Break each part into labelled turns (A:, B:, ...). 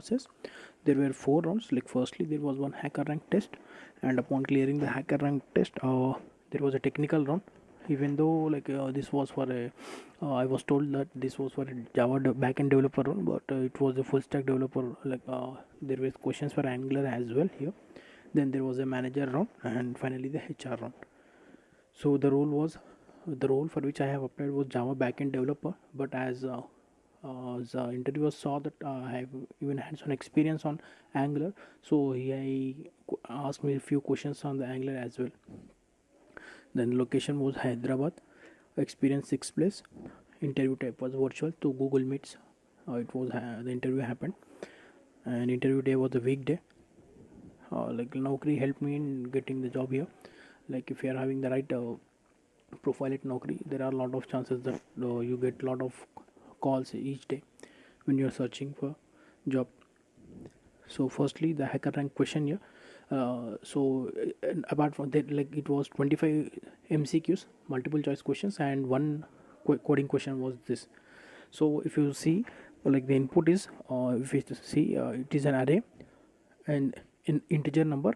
A: process. There were 4 rounds. Like firstly there was one hacker rank test, and upon clearing the hacker rank test, there was a technical round. Even though like this was for a I was told that this was for a Java backend developer round, but it was a full stack developer. Like there were questions for Angular as well here. Then there was a manager round, and finally the HR round. So the role for which I have applied was Java backend developer, but as the interviewer saw that I have even hands-on experience on Angular, so he asked me a few questions on the Angular as well. Then location was Hyderabad, experience 6 place. Interview type was virtual to Google Meets. It was the interview happened, and interview day was a weekday. Like Naukri helped me in getting the job here. Like if you are having the right profile at Naukri, there are a lot of chances that you get a lot of calls each day when you are searching for job. So firstly the hacker rank question here. Apart from that, like it was 25 MCQs, multiple choice questions, and one coding question was this. So if you see, like the input is if you see it is an array and in integer number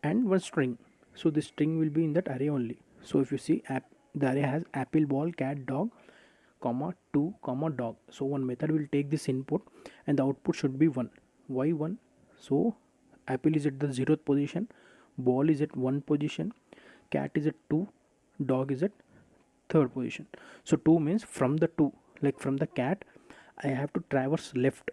A: and one string. So the string will be in that array only. So if you see the array has apple, ball, cat, dog, comma 2, comma dog. So one method will take this input and the output should be 1. Why 1? So apple is at the 0th position, ball is at 1 position, cat is at 2, dog is at 3rd position. So 2 means from the 2, like from the cat I have to traverse left,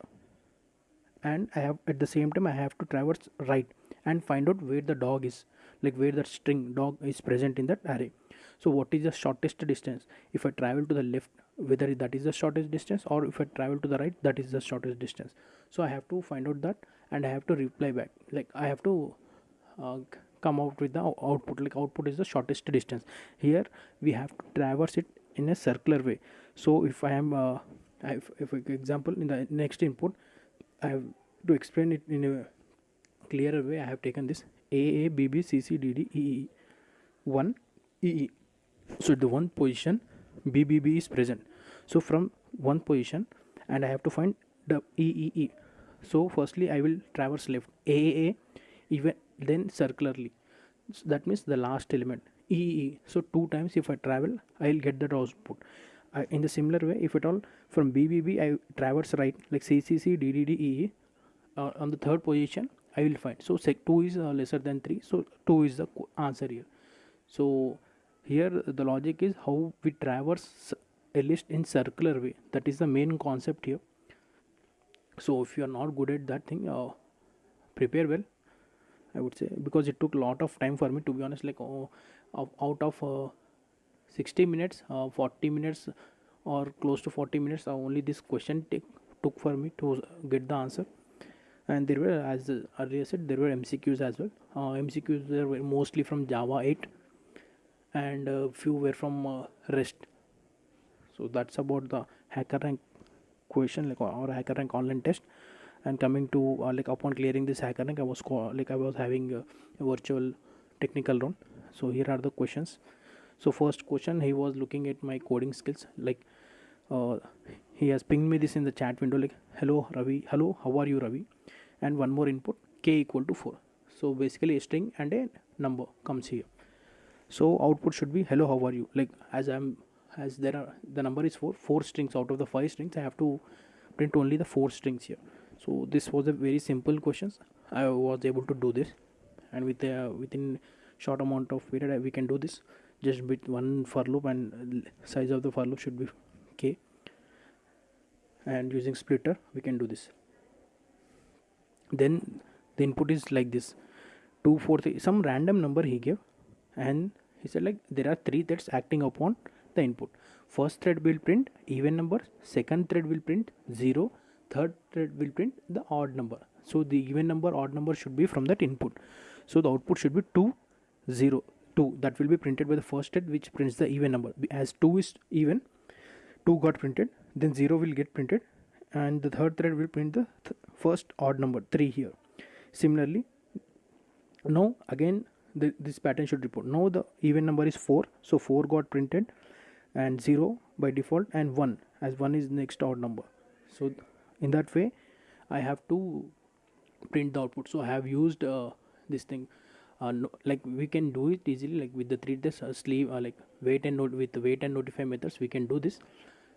A: and I have at the same time I have to traverse right and find out where the dog is, like where the string dog is present in that array. So what is the shortest distance? If I travel to the left, whether that is the shortest distance, or if I travel to the right, that is the shortest distance. So I have to find out that, and I have to reply back, like I have to come out with the output, like output is the shortest distance. Here we have to traverse it in a circular way. So if I am if example in the next input, I have to explain it in a clearer way. I have taken this A B B C C D D E E 1 E. So the one position B is present. So from one position, and I have to find the E. So firstly I will traverse left A even then circularly. So that means the last element E. So 2 times if I travel, I will get that output. In the similar way, if at all from B I traverse right, like C D on the 3rd position I will find. So 2 is lesser than 3, so 2 is the answer here. So here the logic is how we traverse a list in circular way. That is the main concept here. So if you are not good at that thing, prepare well, I would say, because it took a lot of time for me, to be honest. Like out of 60 minutes, 40 minutes or close to 40 minutes, only this question took for me to get the answer. And there were, as earlier said, there were MCQs as well. MCQs were mostly from Java 8, and few were from REST. So that's about the hacker rank question, like or hacker rank online test. And coming to like upon clearing this hacker rank, I was having a virtual technical round. So here are the questions. So first question, he was looking at my coding skills. Like he has pinged me this in the chat window, like hello Ravi, hello, how are you Ravi, and one more input k equal to 4. So basically a string and a number comes here. So output should be hello, how are you. Like as there are, the number is 4 strings out of the 5 strings, I have to print only the 4 strings here. So this was a very simple questions. I was able to do this, and within short amount of period we can do this just with one for loop, and size of the for loop should be k, and using splitter we can do this. Then the input is like this 243, some random number he gave, and he said like there are 3 threads acting upon the input. First thread will print even number, second thread will print 0, third thread will print the odd number. So the even number, odd number should be from that input. So the output should be 2 0 2, that will be printed by the first thread, which prints the even number. As 2 is even, 2 got printed, then 0 will get printed, and the third thread will print the first odd number 3 here. Similarly, now again this pattern should report. Now the even number is 4, so 4 got printed, and 0 by default, and 1, as 1 is next odd number. So in that way I have to print the output. So I have used this thing. No, like we can do it easily, like with the three days sleeve, like wait and with the wait and notify methods, we can do this.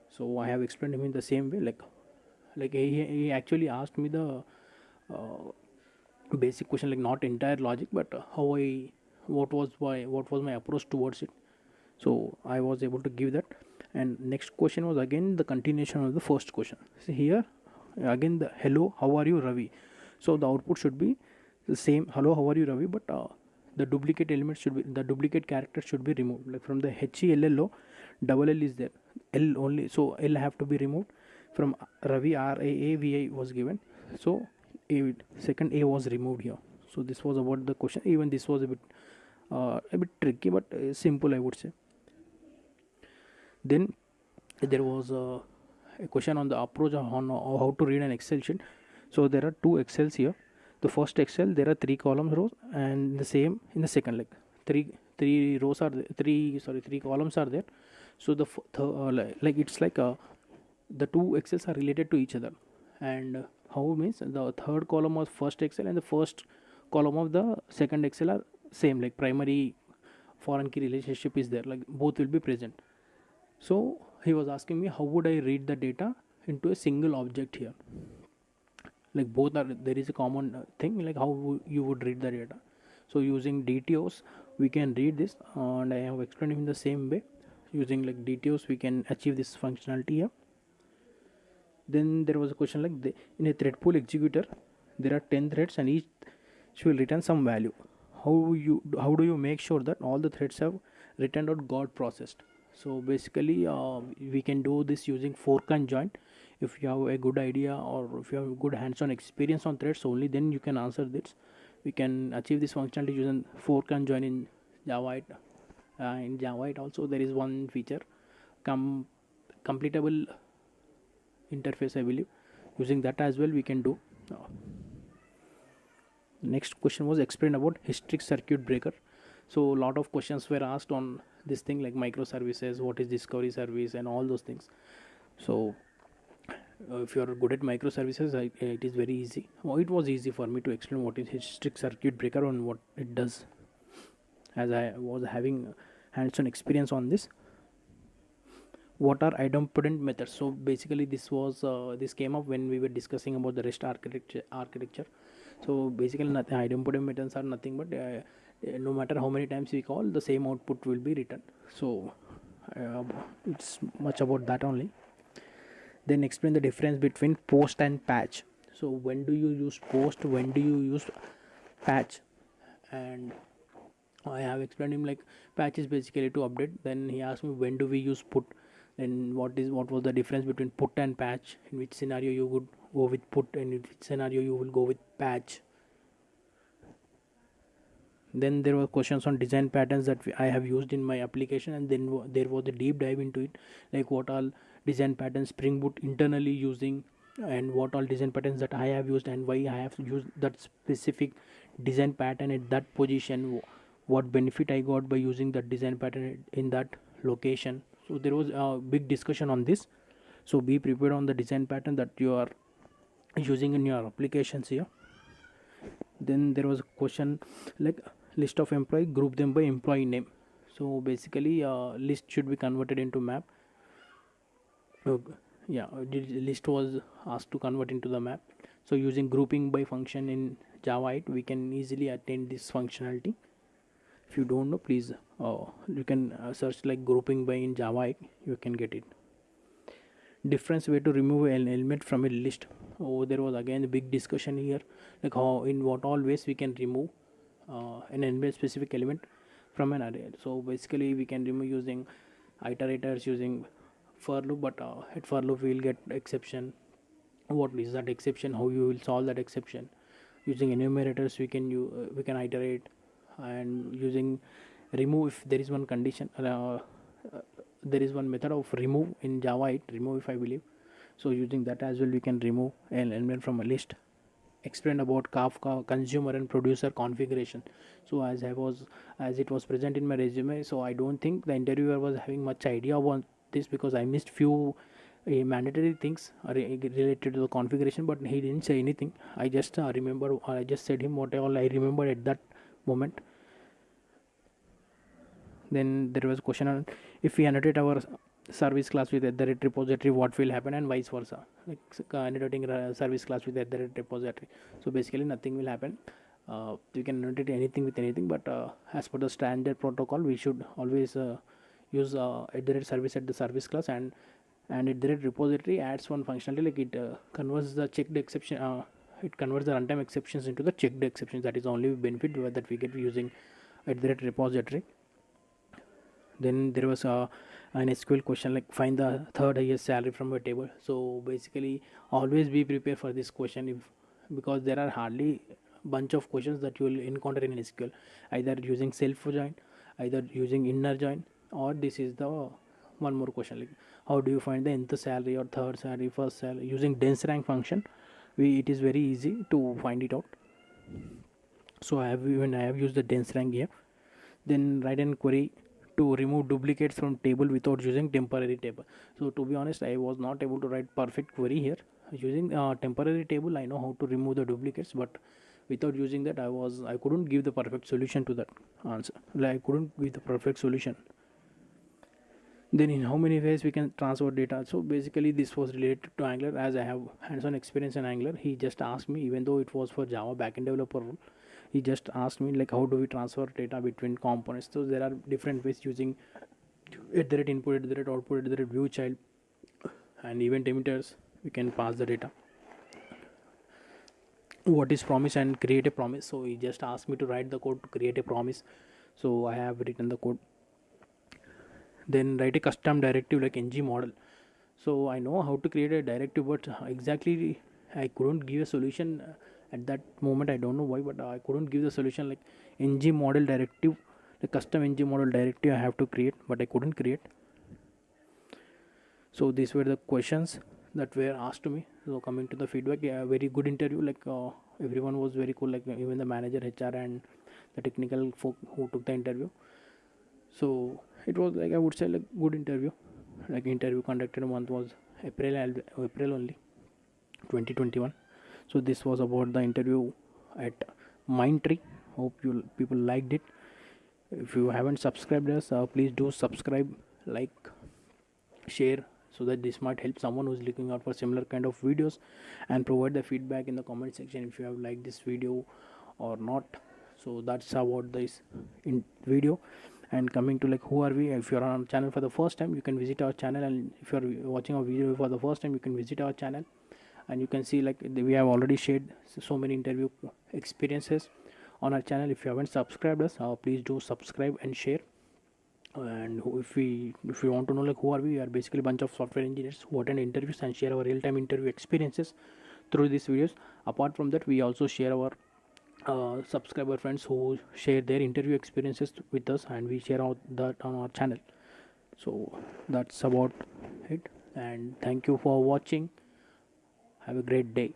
A: So I have explained him in the same way, like he actually asked me the uh, basic question, like not entire logic, but how I what was my approach towards it. So I was able to give that. And next question was again the continuation of the first question. See here again, the hello how are you Ravi. So the output should be the same, hello how are you Ravi, but the duplicate element should be, the duplicate character should be removed, like from the HELLO double L is there, L only, so L have to be removed. From Ravi RAAVI was given, so second A was removed here. So this was about the question. Even this was a bit tricky, but simple, I would say. Then there was a question on the approach on how to read an Excel sheet. So there are two Excels here. The first Excel, there are three columns rows, and the same in the second, like three rows are there, three columns are there. So like it's like the two Excels are related to each other. And how means the third column of first Excel and the first column of the second Excel are same, like primary foreign key relationship is there, like both will be present. So he was asking me how would I read the data into a single object here. Like both are, there is a common thing, like how you would read the data. So using DTOs we can read this, and I have explained in the same way. Using like DTOs we can achieve this functionality here. Then there was a question like in a thread pool executor there are 10 threads and each will return some value. How do you make sure that all the threads have returned or got processed? So basically we can do this using fork and join. If you have a good idea or if you have good hands-on experience on threads, only then you can answer this. We can achieve this functionality using fork and join in Java. In Java also there is one feature, completable interface, I believe. Using that as well we can do. Next question was explain about historic circuit breaker. So a lot of questions were asked on this thing, like microservices, what is discovery service and all those things. So if you are good at microservices, it is very easy. It was easy for me to explain what is historic circuit breaker and what it does, as I was having hands-on experience on this. What are idempotent methods? So basically this came up when we were discussing about the REST architecture. So basically nothing, idempotent methods are nothing but no matter how many times we call, the same output will be returned. So it's much about that only. Then explain the difference between post and patch. So when do you use post, when do you use patch? And I have explained him like patch is basically to update. Then he asked me when do we use put, then what was the difference between put and patch, in which scenario you would go with put and in which scenario you will go with patch. Then there were questions on design patterns that I have used in my application, and then there was a deep dive into it, like what all design patterns Spring Boot internally using, and what all design patterns that I have used and why I have used that specific design pattern at that position, what benefit I got by using that design pattern in that location. So there was a big discussion on this. So be prepared on the design pattern that you are using in your applications here. Then there was a question like list of employee, group them by employee name. So basically list should be converted into map. Yeah, the list was asked to convert into the map. So using grouping by function in Java 8 we can easily attain this functionality. If you don't know, please you can search like grouping by in Java 8, you can get it. Difference way to remove an element from a list. There was again a big discussion here, like how in what all ways we can remove an element, specific element from an array. So basically we can remove using iterators, using for loop, but at for loop we will get exception. What is that exception, how you will solve that exception? Using enumerators we can iterate. And using remove, if there is one condition, there is one method of remove in Java 8, remove if I believe. So using that as well we can remove an element from a list. Explain about Kafka consumer and producer configuration. So as it was present in my resume, so I don't think the interviewer was having much idea about this, because I missed few mandatory things related to the configuration, but he didn't say anything. I just remember, I just said him what all I remember at that moment. Then there was a question on if we annotate our service class with at the rate repository, what will happen, and vice versa. Like annotating service class with at the rate repository. So basically, nothing will happen. You can annotate anything with anything, but as per the standard protocol, we should always use at the rate service at the service class, and at the rate repository adds one functionality like it converts the checked exception. It converts the runtime exceptions into the checked exceptions. That is the only benefit that we get using at the rate repository. Then there was an SQL question like find the third highest salary from a table. So basically, always be prepared for this question if because there are hardly bunch of questions that you will encounter in SQL, either using self join, either using inner join, or this is the one more question like how do you find the nth salary or third salary, first salary using dense rank function. It is very easy to find it out. So I have used the dense rank here. Then write an query to remove duplicates from table without using temporary table. So to be honest, I was not able to write perfect query here using temporary table. I know how to remove the duplicates, but without using that I couldn't give the perfect solution to that answer. Like I couldn't give the perfect solution. Then in how many ways we can transfer data. So basically this was related to Angular. As I have hands-on experience in Angular, he just asked me, even though it was for Java backend developer role, he just asked me like how do we transfer data between components. So there are different ways using at the rate input, at the rate output, at the rate view child, and event emitters. We can pass the data, what is promise, and create a promise. So he just asked me to write the code to create a promise. So I have written the code. Then write a custom directive like ng model. So I know how to create a directive, but exactly I couldn't give a solution at that moment. I don't know why, but I couldn't give the solution like ng model directive, the custom ng model directive I have to create, but I couldn't create. So these were the questions that were asked to me. So coming to the feedback, yeah, very good interview. Like everyone was very cool. Like even the manager, HR, and the technical folk who took the interview. So it was like I would say like good interview. Like interview conducted month was April only, 2021. So this was about the interview at Mindtree. Hope you people liked it. If you haven't subscribed us, please do subscribe, like, share, so that this might help someone who's looking out for similar kind of videos, and provide the feedback in the comment section if you have liked this video or not. So that's about this in video. And coming to like who are we, if you're on our channel for the first time, you can visit our channel, and if you're watching our video for the first time, you can visit our channel, and you can see like we have already shared so many interview experiences on our channel. If you haven't subscribed us, please do subscribe and share. And if we want to know like who are we are basically a bunch of software engineers who attend interviews and share our real-time interview experiences through these videos. Apart from that, we also share our subscriber friends who share their interview experiences with us, and we share out that on our channel. So that's about it, and thank you for watching. Have a great day.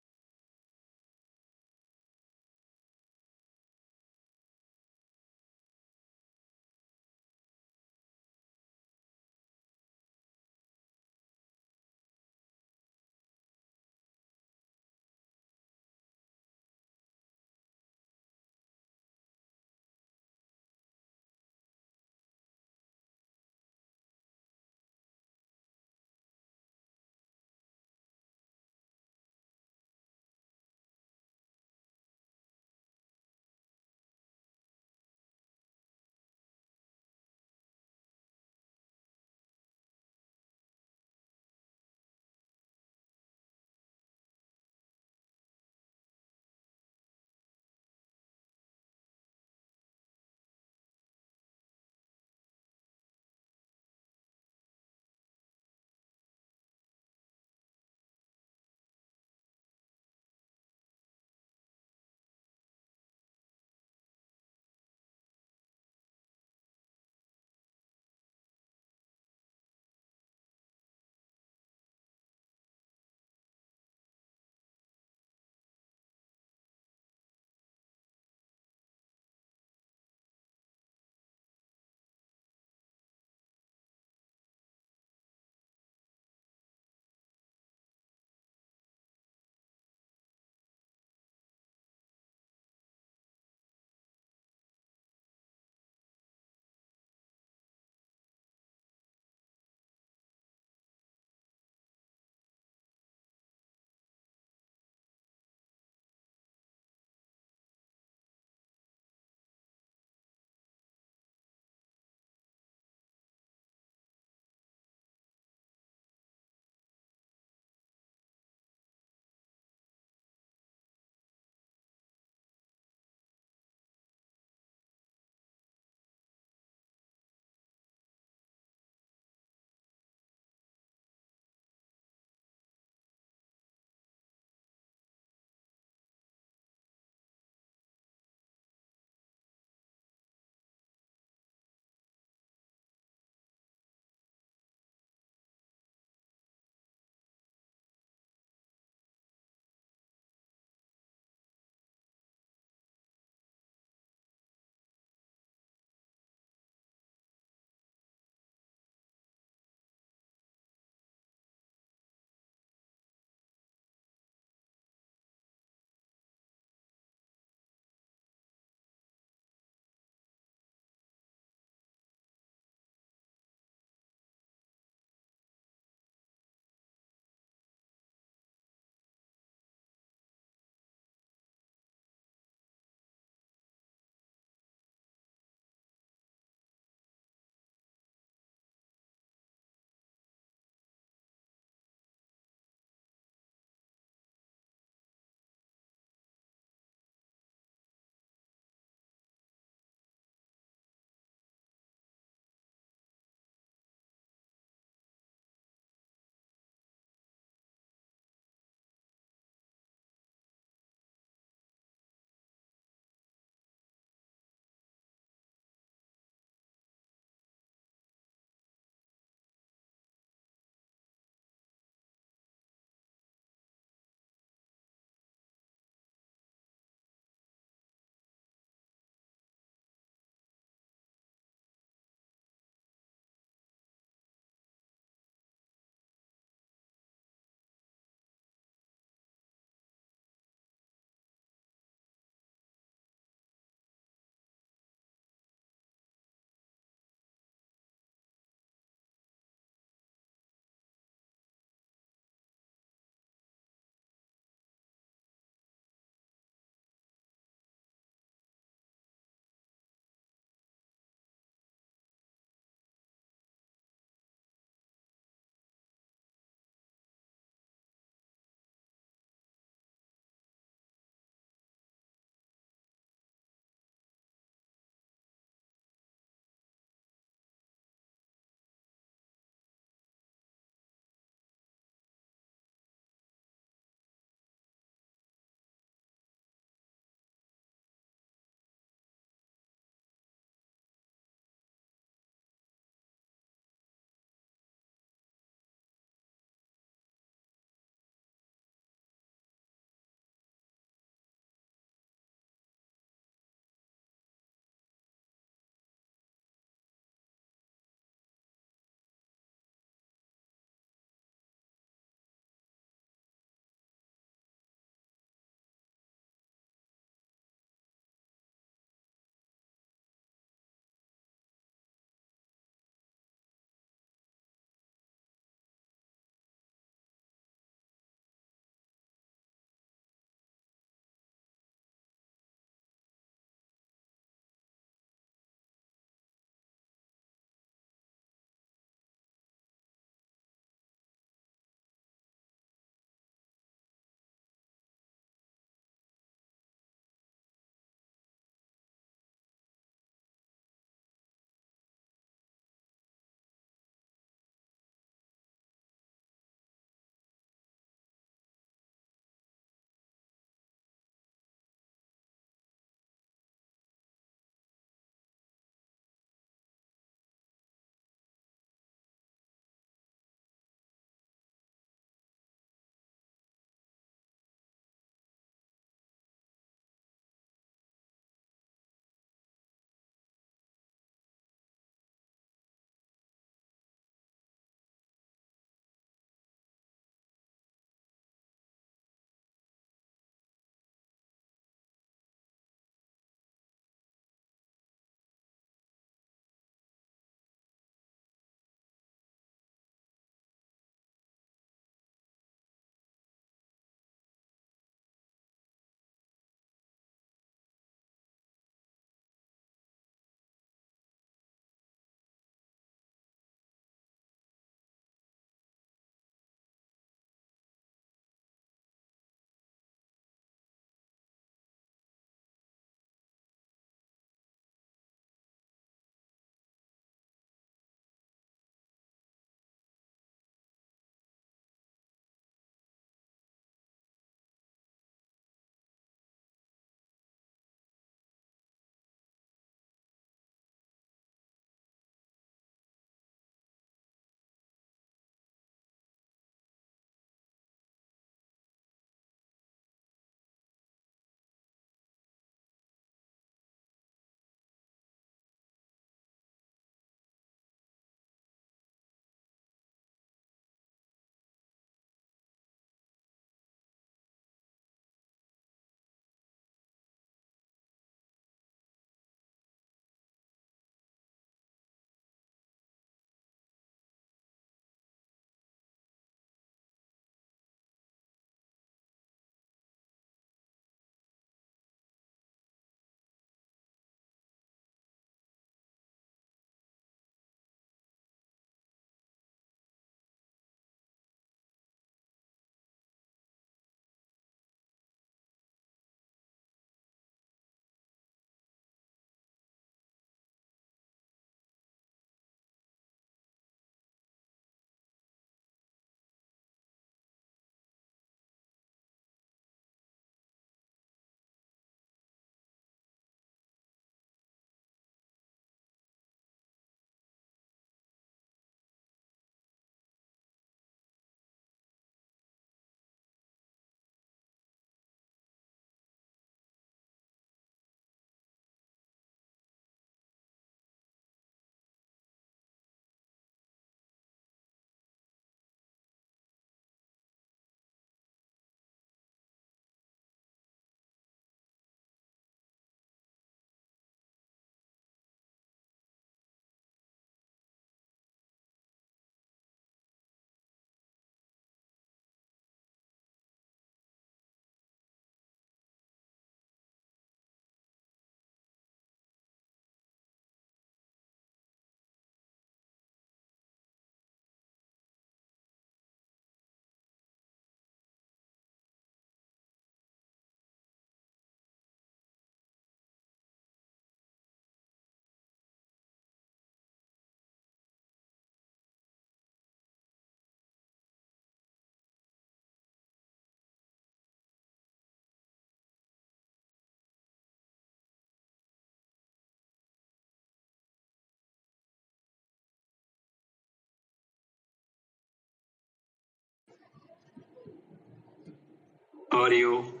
B: How are you?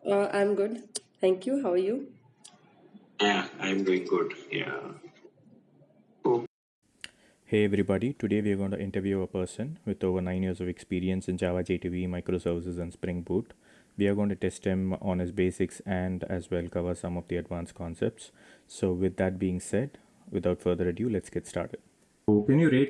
C: I'm good. Thank you. How are you?
B: Yeah, I'm doing good. Yeah. Oh,
D: Hey everybody, today we are going to interview a person with over 9 years of experience in Java, JTV, Microservices, and Spring Boot. We are going to test him on his basics and as well cover some of the advanced concepts. So, with that being said, without further ado, let's get started. So, can you rate